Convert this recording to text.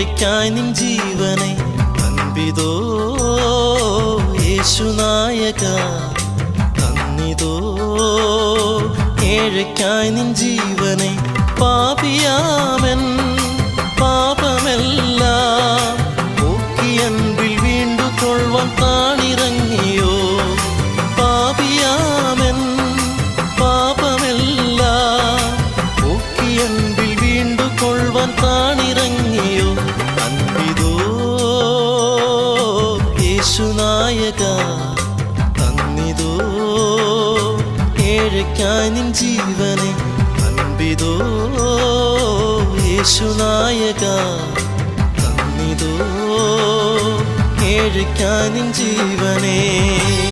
ഏഴയ്ക്കായി നിൻ ജീവനെ അൻപിതോ യേശുനായക നന്ദിതോ ഏഴയ്ക്കായി നിൻ ജീവനെ പാപിയാമൻ പാപമെല്ലാം പോക്കി അൻപിൽ വീണ്ടു കൊള്ളുവാൻ താണിറങ്ങിയോ പാപിയാമൻ പാപമെല്ലാം പോക്കി അൻപിൽ വീണ്ടു കൊള്ളുവാൻ താണിറങ്ങിയോ അൻപിതോ യേശുനായക നന്ദിതോ ഏഴയ്ക്കായി നിൻ ജീവനെ അൻപിതോ യേശുനായക നന്ദിതോ ഏഴയ്ക്കായി നിൻ ജീവനെ